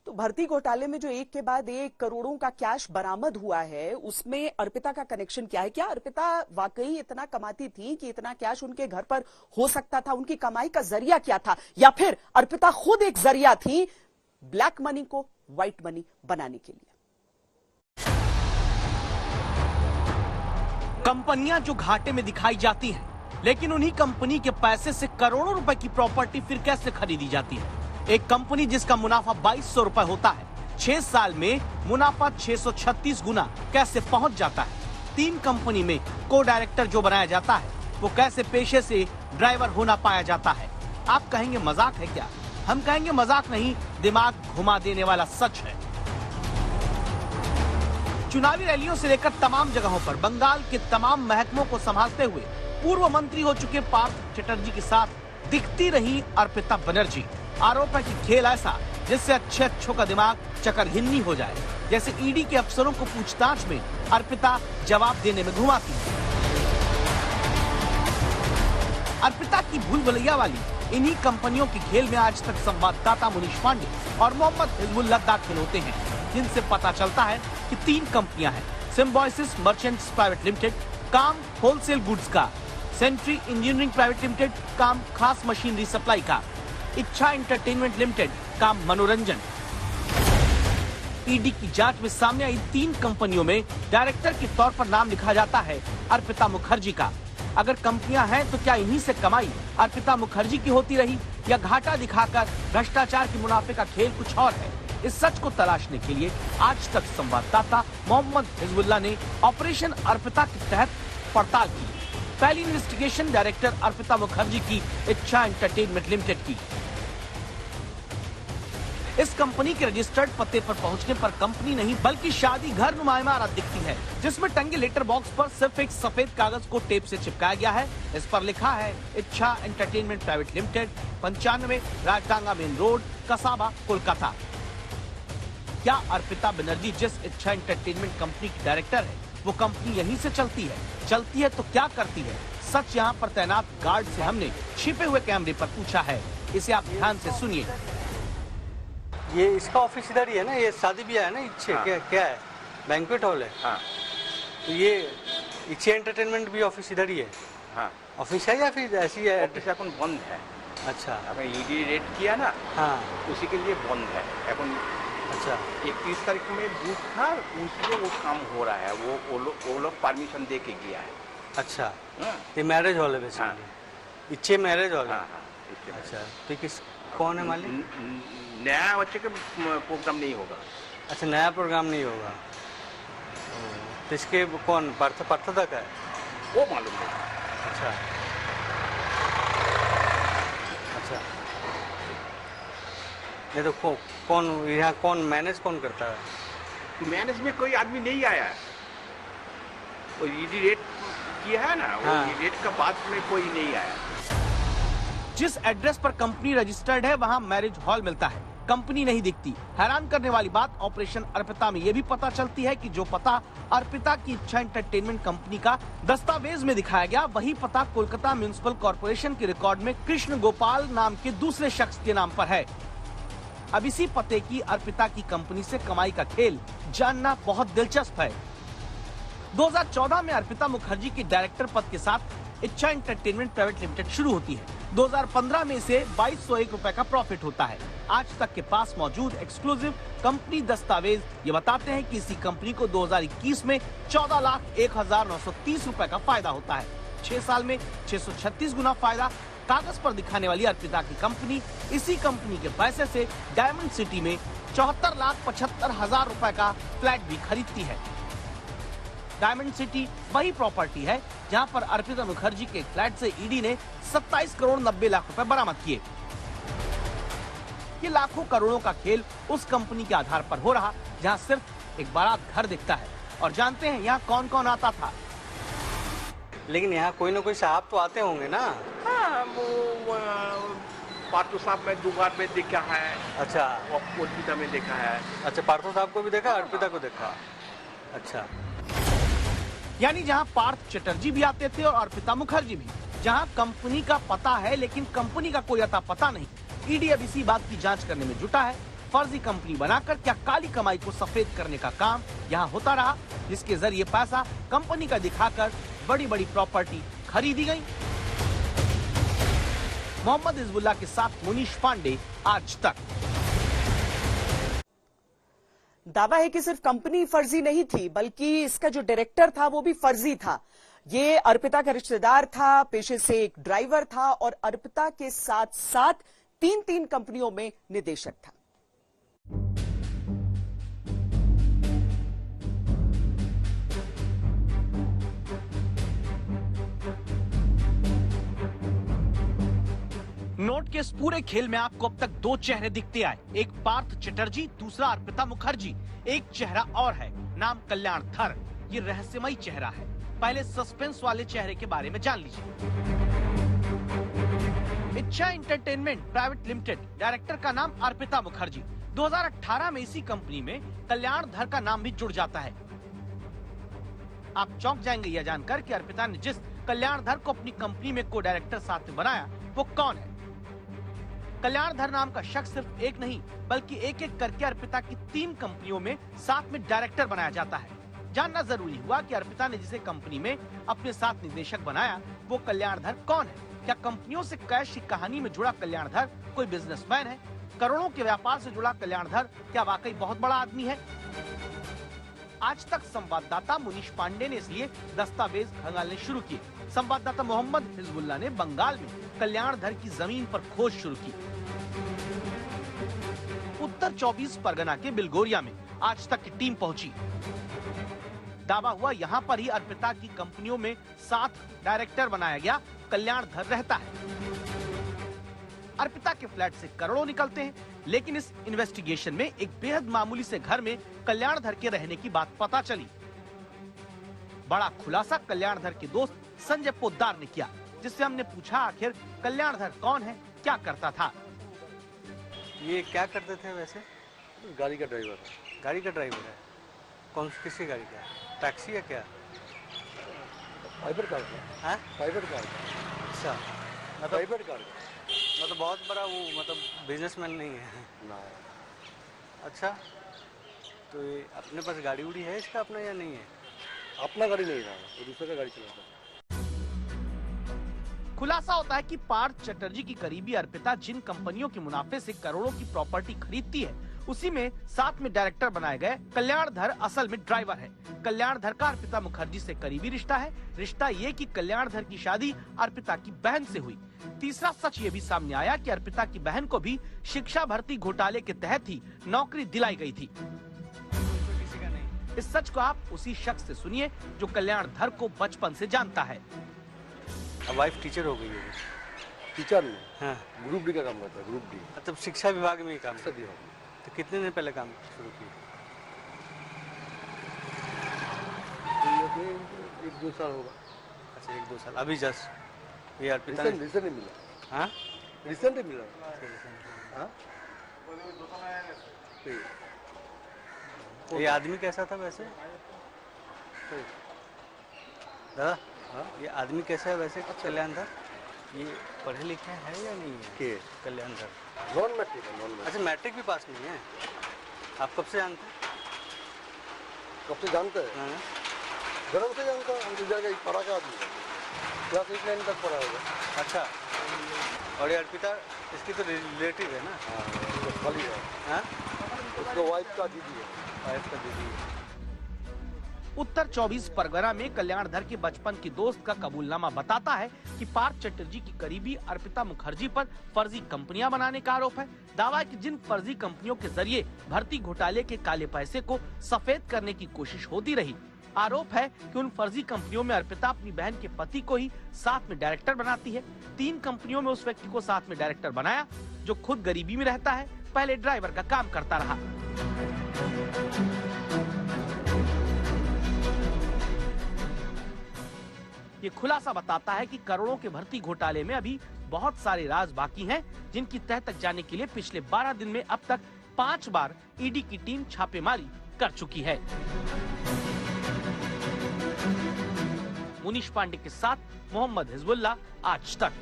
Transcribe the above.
तो भर्ती घोटाले में जो एक के बाद एक करोड़ों का कैश बरामद हुआ है, उसमें अर्पिता का कनेक्शन क्या है? क्या अर्पिता वाकई इतना कमाती थी कि इतना कैश उनके घर पर हो सकता था? उनकी कमाई का जरिया क्या था? या फिर अर्पिता खुद एक जरिया थी ब्लैक मनी को व्हाइट मनी बनाने के लिए? कंपनियां जो घाटे में दिखाई जाती हैं, लेकिन उन्हीं कंपनी के पैसे से करोड़ों रुपए की प्रॉपर्टी फिर कैसे खरीदी जाती है? एक कंपनी जिसका मुनाफा 2200 रुपए होता है, 6 साल में मुनाफा 636 गुना कैसे पहुंच जाता है? 3 कंपनी में को डायरेक्टर जो बनाया जाता है, वो कैसे पेशे से ड्राइवर होना पाया जाता है? आप कहेंगे मजाक है क्या? हम कहेंगे मजाक नहीं, दिमाग घुमा देने वाला सच है। चुनावी रैलियों से लेकर तमाम जगहों पर बंगाल के तमाम महकमों को संभालते हुए पूर्व मंत्री हो चुके पार्थ चटर्जी के साथ दिखती रही अर्पिता बनर्जी। आरोप है कि खेल ऐसा जिससे अच्छों का दिमाग चकरघिन्नी हो जाए, जैसे ईडी के अफसरों को पूछताछ में अर्पिता जवाब देने में घुमाती है। अर्पिता की भूल भुलैया वाली इन्हीं कंपनियों के खेल में आज तक संवाददाता मुनीश पांडे और मोहम्मद हिजबुल्लाह दाखिल होते हैं, जिनसे पता चलता है कि 3 कंपनियां हैं। सिम्बायोसिस मर्चेंट्स प्राइवेट लिमिटेड, काम होलसेल गुड्स का, सेंट्री इंजीनियरिंग प्राइवेट लिमिटेड, काम खास मशीनरी सप्लाई का, इच्छा एंटरटेनमेंट लिमिटेड, काम मनोरंजन। ईडी की जांच में सामने आई 3 कंपनियों में डायरेक्टर के तौर पर नाम लिखा जाता है अर्पिता मुखर्जी का। अगर कंपनियां हैं तो क्या इन्हीं से कमाई अर्पिता मुखर्जी की होती रही, या घाटा दिखाकर भ्रष्टाचार के मुनाफे का खेल कुछ और है? इस सच को तलाशने के लिए आज तक संवाददाता मोहम्मद हिजबुल्लाह ने ऑपरेशन अर्पिता के तहत पड़ताल की। पहली इन्वेस्टिगेशन डायरेक्टर अर्पिता मुखर्जी की इच्छा एंटरटेनमेंट लिमिटेड की। इस कंपनी के रजिस्टर्ड पते पर पहुंचने पर कंपनी नहीं बल्कि शादी घर नुमा इमारत दिखती है, जिसमें टंगे लेटर बॉक्स पर सिर्फ एक सफेद कागज को टेप से चिपकाया गया है। इस पर लिखा है Ichchha entertainment private limited, 95 Rajdanga main road, Kasba, Kolkata. क्या अर्पिता बनर्जी जिस इच्छा एंटरटेनमेंट कंपनी की डायरेक्टर है, वो कंपनी यहीं से चलती है? चलती है तो क्या करती है? सच यहाँ पर तैनात गार्ड से हमने छिपे हुए कैमरे पर पूछा है। इसे आप ध्यान से सुनिए। ये इसका ऑफिस इधर ही है ना? ये शादी ब्याह है ना? इच्छे हाँ। क्या है? बैंक्वेट हॉल है। हाँ। तो ये इच्छे एंटरटेनमेंट भी ऑफिस इधर ही है? हाँ। ऑफिस है या फिर ऐसी है? ऑफिस এখন বন্ধ है। अच्छा। आपने ईडी रेड किया ना? हाँ। उसी के लिए बंद है এখন। अच्छा। 31 तारीख में बूथ था, उसलिए वो काम हो रहा है। वो लोग परमिशन दे के गया है। अच्छा। हाँ। ये मैरिज हॉल है बेसिकली? हाँ। इच्छे मैरिज हॉल है? हाँ, हाँ। अच्छा। तो किस कौन है मालिक? नया बच्चे का प्रोग्राम नहीं होगा। अच्छा, नया प्रोग्राम नहीं होगा। तो इसके कौन पार्थता का है? वो मालूम नहीं। अच्छा अच्छा। ये तो कौन यहाँ कौन मैनेज कौन करता है? तो मैनेज में कोई आदमी नहीं आया है। वो ईडी रेड किया है ना? वो हाँ। रेड का बाद में कोई नहीं आया। जिस एड्रेस पर कंपनी रजिस्टर्ड है वहाँ मैरिज हॉल मिलता है, कंपनी नहीं दिखती। हैरान करने वाली बात ऑपरेशन अर्पिता में ये भी पता चलती है कि जो पता अर्पिता की इच्छा एंटरटेनमेंट कंपनी का दस्तावेज में दिखाया गया, वही पता कोलकाता म्युनिसिपल कॉर्पोरेशन के रिकॉर्ड में कृष्ण गोपाल नाम के दूसरे शख्स के नाम पर है। अब इसी पते की अर्पिता की कंपनी से कमाई का खेल जानना बहुत दिलचस्प है। 2014 में अर्पिता मुखर्जी के डायरेक्टर पद के साथ इच्छा एंटरटेनमेंट प्राइवेट लिमिटेड शुरू होती है। 2015 में से 2201 रुपए का प्रॉफिट होता है। आज तक के पास मौजूद एक्सक्लूसिव कंपनी दस्तावेज ये बताते हैं कि इसी कंपनी को 2021 में 14,01,930 रुपए का फायदा होता है। 6 साल में 636 गुना फायदा। कागज पर दिखाने वाली अर्पिता की कंपनी इसी कंपनी के पैसे से डायमंड सिटी में 74,75,000 रुपए का फ्लैट भी खरीदती है। डायमंड सिटी वही प्रॉपर्टी है जहां पर अर्पिता मुखर्जी के फ्लैट से ईडी ने 27 करोड़ 90 लाख रुपए बरामद किए। ये लाखों करोड़ों का खेल उस कंपनी के आधार पर हो रहा जहां सिर्फ एक बारात घर दिखता है। और जानते हैं यहाँ कौन कौन आता था? लेकिन यहाँ कोई ना कोई साहब तो आते होंगे ना? हाँ, वो पार्थो साहब में 2 बार में देखा है। अच्छा। अर्पिता में देखा है। अच्छा, पार्थो साहब को भी देखा, अर्पिता को देखा। अच्छा। यानी जहां पार्थ चटर्जी भी आते थे और अर्पिता मुखर्जी भी, जहां कंपनी का पता है लेकिन कंपनी का कोई अता पता नहीं। ईडी अब इसी बात की जांच करने में जुटा है फर्जी कंपनी बनाकर क्या काली कमाई को सफेद करने का काम यहाँ होता रहा, जिसके जरिए पैसा कंपनी का दिखाकर बड़ी बड़ी प्रॉपर्टी खरीदी गई। मोहम्मद हिजबुल्लाह के साथ मुनीश पांडे, आज तक। दावा है कि सिर्फ कंपनी फर्जी नहीं थी, बल्कि इसका जो डायरेक्टर था वो भी फर्जी था। ये अर्पिता का रिश्तेदार था, पेशे से एक ड्राइवर था और अर्पिता के साथ साथ तीन कंपनियों में निदेशक था। नोट के इस पूरे खेल में आपको अब तक दो चेहरे दिखते आए, एक पार्थ चटर्जी, दूसरा अर्पिता मुखर्जी। एक चेहरा और है, नाम कल्याण धर। ये रहस्यमयी चेहरा है। पहले सस्पेंस वाले चेहरे के बारे में जान लीजिए। इच्छा एंटरटेनमेंट प्राइवेट लिमिटेड, डायरेक्टर का नाम अर्पिता मुखर्जी। 2018 में इसी कंपनी में कल्याण धर का नाम भी जुड़ जाता है। आप चौंक जाएंगे यह जानकर कि अर्पिता ने जिस कल्याण धर को अपनी कंपनी में को डायरेक्टर साथ में बनाया वो कौन है। कल्याण धर नाम का शख्स सिर्फ एक नहीं, बल्कि एक एक करके अर्पिता की 3 कंपनियों में साथ में डायरेक्टर बनाया जाता है। जानना जरूरी हुआ कि अर्पिता ने जिसे कंपनी में अपने साथ निदेशक बनाया वो कल्याण धर कौन है। क्या कंपनियों से कैश की कहानी में जुड़ा कल्याण धर कोई बिजनेसमैन है? करोड़ों के व्यापार से जुड़ा कल्याण धर क्या वाकई बहुत बड़ा आदमी है? आज तक संवाददाता मुनीश पांडे ने इसलिए दस्तावेज खंगालने शुरू किए। संवाददाता मोहम्मद हिजबुल्लाह ने बंगाल में कल्याण धर की जमीन पर खोज शुरू की। उत्तर 24 परगना के बिलगोरिया में आज तक की टीम पहुंची। दावा हुआ यहाँ पर ही अर्पिता की कंपनियों में 7 डायरेक्टर बनाया गया कल्याण धर रहता है। अर्पिता के फ्लैट से करोड़ों निकलते हैं, लेकिन इस इन्वेस्टिगेशन में एक बेहद मामूली से घर में कल्याण धर के रहने की बात पता चली। बड़ा खुलासा कल्याण धर के दोस्त संजय पोद्दार ने किया, जिससे हमने पूछा आखिर कल्याण धर कौन है, क्या करता था। ये क्या करते थे वैसे? गाड़ी का ड्राइवर है। गाड़ी का ड्राइवर है। कौन किसी गाड़ी का है? टैक्सी है क्या? फाइबर कार का है? फाइबर कार अच्छा, का फाइबर कार का मतलब बहुत बड़ा वो मतलब बिजनेसमैन नहीं है ना। अच्छा, तो ये अपने पास गाड़ी उड़ी है इसका अपना या नहीं है? अपना गाड़ी नहीं रहा, वो दूसरे का गाड़ी चलाता है। खुलासा होता है कि पार्थ चटर्जी की करीबी अर्पिता जिन कंपनियों के मुनाफे से करोड़ों की प्रॉपर्टी खरीदती है, उसी में साथ में डायरेक्टर बनाए गए कल्याण धर असल में ड्राइवर है। कल्याण धर का अर्पिता मुखर्जी से करीबी रिश्ता है। रिश्ता ये कि कल्याण धर की शादी अर्पिता की बहन से हुई। तीसरा सच ये भी सामने आया कि अर्पिता की बहन को भी शिक्षा भर्ती घोटाले के तहत ही नौकरी दिलाई गई थी। किसी का नहीं। इस सच को आप उसी शख्स से सुनिए जो कल्याण धर को बचपन से जानता है। अब वाइफ टीचर हो गई है। टीचर में हाँ, ग्रुप डी का काम करता है। ग्रुप डी मतलब शिक्षा विभाग में ही काम सभी हो तो कितने दिन पहले काम शुरू किया? 1-2 साल होगा। अच्छा, 1-2 साल। अभी जस्ट ये अर्पिता रिसेंट मिला। हाँ, रिसेंट मिला। हाँ, ये आदमी कैसा था वैसे दादा? हाँ? ये आदमी कैसा है वैसे कल्याण धर? ये पढ़े लिखे हैं या नहीं है? के कल्याण धर नॉन मैट्रिक है। Non matric. अच्छा, मैट्रिक भी पास नहीं है। आप कब से जानते हैं? कब से जानते हैं? हाँ? जन्म से जानता है। हम तो जगह पढ़ा का आदमी है। क्लास 8-9 तक पढ़ा होगा। अच्छा, और ये अर्पिता इसकी तो रिलेटिव है ना? हाँ, उसको खाली है। हाँ, उसको वाइफ का दीदी है। वाइफ का दीदी है। उत्तर 24 परगना में कल्याण धर के बचपन के दोस्त का कबूलनामा बताता है कि पार्थ चटर्जी की करीबी अर्पिता मुखर्जी पर फर्जी कंपनियां बनाने का आरोप है। दावा है कि जिन फर्जी कंपनियों के जरिए भर्ती घोटाले के काले पैसे को सफेद करने की कोशिश होती रही। आरोप है कि उन फर्जी कंपनियों में अर्पिता अपनी बहन के पति को ही साथ में डायरेक्टर बनाती है। 3 कंपनियों में उस व्यक्ति को साथ में डायरेक्टर बनाया जो खुद गरीबी में रहता है, पहले ड्राइवर का काम करता रहा। ये खुलासा बताता है कि करोड़ों के भर्ती घोटाले में अभी बहुत सारे राज बाकी हैं, जिनकी तह तक जाने के लिए पिछले 12 दिन में अब तक 5 बार ईडी की टीम छापेमारी कर चुकी है। मुनीश पांडे के साथ मोहम्मद हिजबुल्लाह, आज तक।